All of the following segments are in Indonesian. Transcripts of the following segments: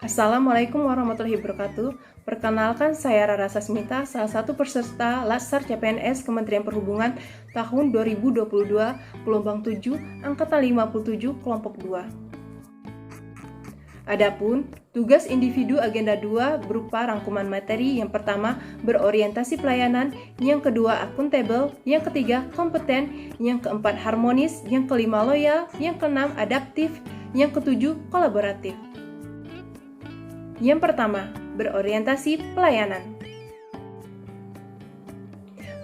Assalamualaikum warahmatullahi wabarakatuh. Perkenalkan, saya Rara Sasmita, salah satu peserta Latsar CPNS Kementerian Perhubungan tahun 2022, gelombang 7, angkatan 57, kelompok 2. Adapun tugas individu agenda 2 berupa rangkuman materi. Yang pertama, berorientasi pelayanan, yang kedua, akuntabel, yang ketiga, kompeten, yang keempat, harmonis, yang kelima, loyal, yang keenam, adaptif, yang ketujuh, kolaboratif. Yang pertama, berorientasi pelayanan.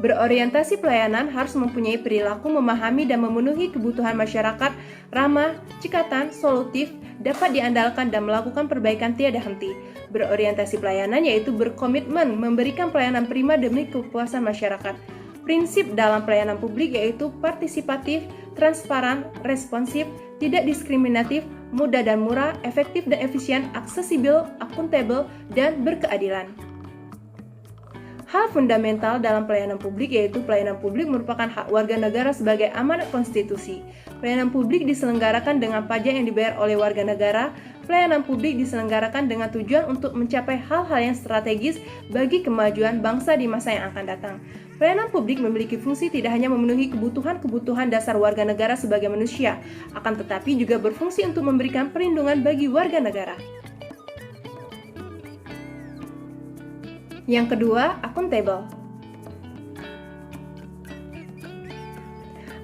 Berorientasi pelayanan harus mempunyai perilaku memahami dan memenuhi kebutuhan masyarakat, ramah, cekatan, solutif, dapat diandalkan dan melakukan perbaikan tiada henti. Berorientasi pelayanan yaitu berkomitmen memberikan pelayanan prima demi kepuasan masyarakat. Prinsip dalam pelayanan publik yaitu partisipatif, transparan, responsif, tidak diskriminatif, mudah dan murah, efektif dan efisien, aksesibel, akuntabel, dan berkeadilan. Hal fundamental dalam pelayanan publik yaitu pelayanan publik merupakan hak warga negara sebagai amanat konstitusi. Pelayanan publik diselenggarakan dengan pajak yang dibayar oleh warga negara. Pelayanan publik diselenggarakan dengan tujuan untuk mencapai hal-hal yang strategis bagi kemajuan bangsa di masa yang akan datang. Pelayanan publik memiliki fungsi tidak hanya memenuhi kebutuhan-kebutuhan dasar warga negara sebagai manusia, akan tetapi juga berfungsi untuk memberikan perlindungan bagi warga negara. Yang kedua, akuntabel.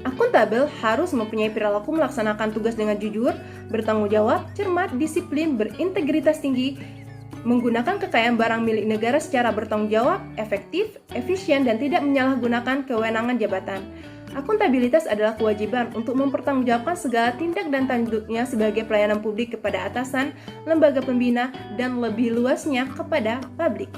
Akuntabel harus mempunyai perilaku melaksanakan tugas dengan jujur, bertanggung jawab, cermat, disiplin, berintegritas tinggi, menggunakan kekayaan barang milik negara secara bertanggung jawab, efektif, efisien, dan tidak menyalahgunakan kewenangan jabatan. Akuntabilitas adalah kewajiban untuk mempertanggungjawabkan segala tindak dan tanduknya sebagai pelayanan publik kepada atasan, lembaga pembina, dan lebih luasnya kepada publik.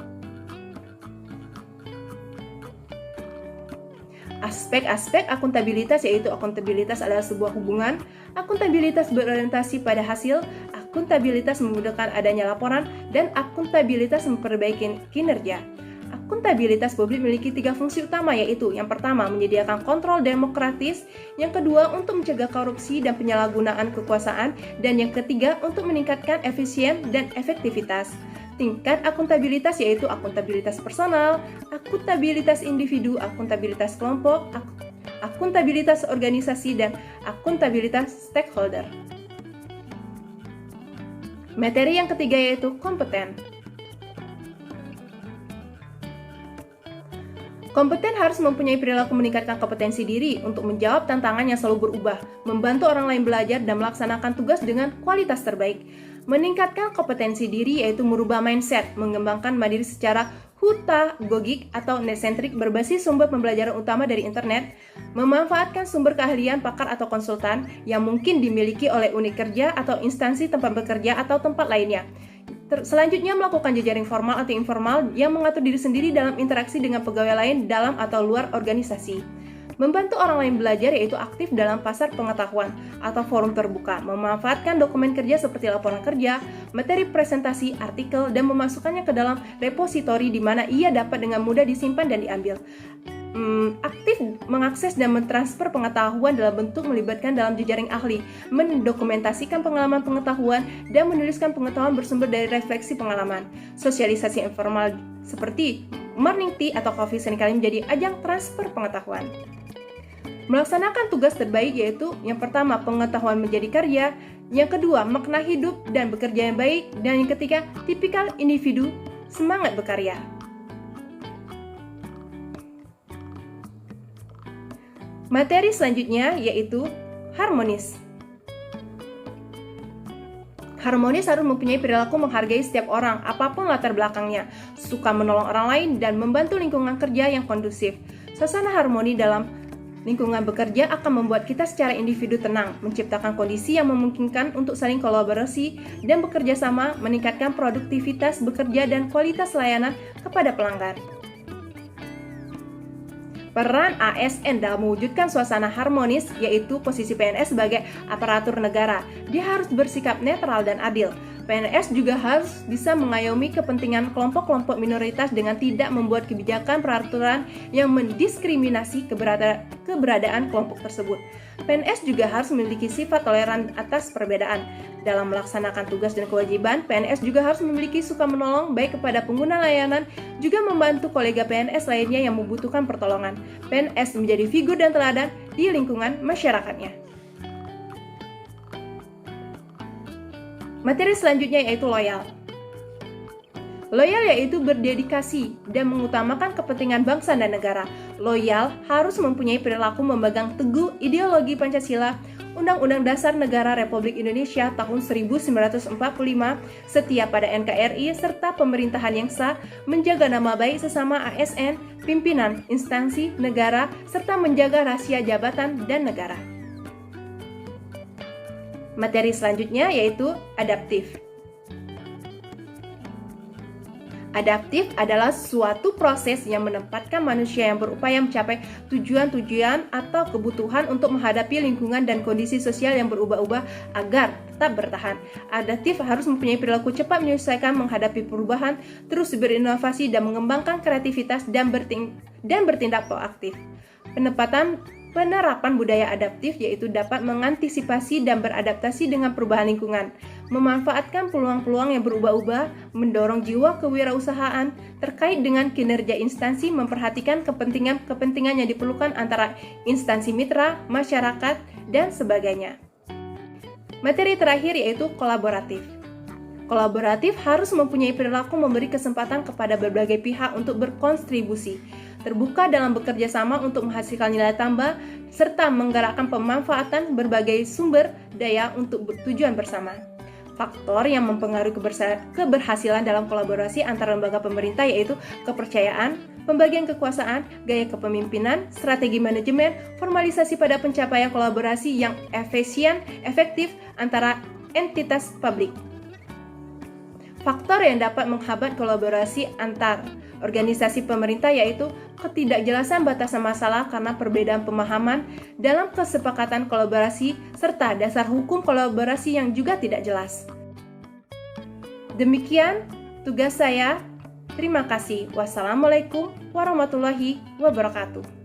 Aspek-aspek akuntabilitas yaitu akuntabilitas adalah sebuah hubungan, akuntabilitas berorientasi pada hasil, akuntabilitas memudahkan adanya laporan, dan akuntabilitas memperbaiki kinerja. Akuntabilitas publik memiliki 3 fungsi utama yaitu yang pertama menyediakan kontrol demokratis, yang kedua untuk mencegah korupsi dan penyalahgunaan kekuasaan, dan yang ketiga untuk meningkatkan efisien dan efektivitas. Tingkat akuntabilitas yaitu akuntabilitas personal, akuntabilitas individu, akuntabilitas kelompok, akuntabilitas organisasi, dan akuntabilitas stakeholder. Materi yang ketiga yaitu kompeten. Kompeten harus mempunyai perilaku meningkatkan kompetensi diri untuk menjawab tantangan yang selalu berubah, membantu orang lain belajar dan melaksanakan tugas dengan kualitas terbaik. Meningkatkan kompetensi diri yaitu merubah mindset, mengembangkan mandiri secara hutagogik atau net-centric berbasis sumber pembelajaran utama dari internet, memanfaatkan sumber keahlian pakar atau konsultan yang mungkin dimiliki oleh unit kerja atau instansi tempat bekerja atau tempat lainnya. Selanjutnya, melakukan jejaring formal atau informal yang mengatur diri sendiri dalam interaksi dengan pegawai lain dalam atau luar organisasi. Membantu orang lain belajar yaitu aktif dalam pasar pengetahuan atau forum terbuka, memanfaatkan dokumen kerja seperti laporan kerja, materi presentasi, artikel, dan memasukkannya ke dalam repositori di mana ia dapat dengan mudah disimpan dan diambil. Aktif mengakses dan mentransfer pengetahuan dalam bentuk melibatkan dalam jejaring ahli, mendokumentasikan pengalaman pengetahuan, dan menuliskan pengetahuan bersumber dari refleksi pengalaman. Sosialisasi informal seperti morning tea atau coffee seringkali menjadi ajang transfer pengetahuan. Melaksanakan tugas terbaik yaitu yang pertama pengetahuan menjadi karya, yang kedua makna hidup dan bekerja yang baik, dan yang ketiga tipikal individu semangat berkarya. Materi selanjutnya yaitu harmonis. Harmonis harus mempunyai perilaku menghargai setiap orang, apapun latar belakangnya, suka menolong orang lain, dan membantu lingkungan kerja yang kondusif. Suasana harmoni dalam lingkungan bekerja akan membuat kita secara individu tenang, menciptakan kondisi yang memungkinkan untuk saling kolaborasi dan bekerja sama, meningkatkan produktivitas bekerja dan kualitas layanan kepada pelanggan. Peran ASN dalam mewujudkan suasana harmonis yaitu posisi PNS sebagai aparatur negara. Dia harus bersikap netral dan adil, PNS juga harus bisa mengayomi kepentingan kelompok-kelompok minoritas dengan tidak membuat kebijakan peraturan yang mendiskriminasi keberadaan kelompok tersebut. PNS juga harus memiliki sifat toleran atas perbedaan. Dalam melaksanakan tugas dan kewajiban, PNS juga harus memiliki suka menolong baik kepada pengguna layanan, juga membantu kolega PNS lainnya yang membutuhkan pertolongan. PNS menjadi figur dan teladan di lingkungan masyarakatnya. Materi selanjutnya yaitu loyal. Loyal yaitu berdedikasi dan mengutamakan kepentingan bangsa dan negara. Loyal harus mempunyai perilaku memegang teguh ideologi Pancasila, Undang-Undang Dasar Negara Republik Indonesia tahun 1945, setia pada NKRI, serta pemerintahan yang sah, menjaga nama baik sesama ASN, pimpinan, instansi, negara, serta menjaga rahasia jabatan dan negara. Materi selanjutnya yaitu adaptif. Adaptif adalah suatu proses yang menempatkan manusia yang berupaya mencapai tujuan-tujuan atau kebutuhan untuk menghadapi lingkungan dan kondisi sosial yang berubah-ubah agar tetap bertahan. Adaptif harus mempunyai perilaku cepat menyesuaikan menghadapi perubahan, terus berinovasi dan mengembangkan kreativitas dan bertindak proaktif. Penerapan budaya adaptif yaitu dapat mengantisipasi dan beradaptasi dengan perubahan lingkungan, memanfaatkan peluang-peluang yang berubah-ubah, mendorong jiwa kewirausahaan terkait dengan kinerja instansi, memperhatikan kepentingan yang diperlukan antara instansi mitra, masyarakat, dan sebagainya. Materi terakhir yaitu kolaboratif. Kolaboratif harus mempunyai perilaku memberi kesempatan kepada berbagai pihak untuk berkontribusi, terbuka dalam bekerja sama untuk menghasilkan nilai tambah, serta menggerakkan pemanfaatan berbagai sumber daya untuk tujuan bersama. Faktor yang mempengaruhi keberhasilan dalam kolaborasi antara lembaga pemerintah yaitu kepercayaan, pembagian kekuasaan, gaya kepemimpinan, strategi manajemen, formalisasi pada pencapaian kolaborasi yang efektif antara entitas publik. Faktor yang dapat menghambat kolaborasi antar organisasi pemerintah yaitu ketidakjelasan batasan masalah karena perbedaan pemahaman dalam kesepakatan kolaborasi serta dasar hukum kolaborasi yang juga tidak jelas. Demikian tugas saya. Terima kasih. Wassalamualaikum warahmatullahi wabarakatuh.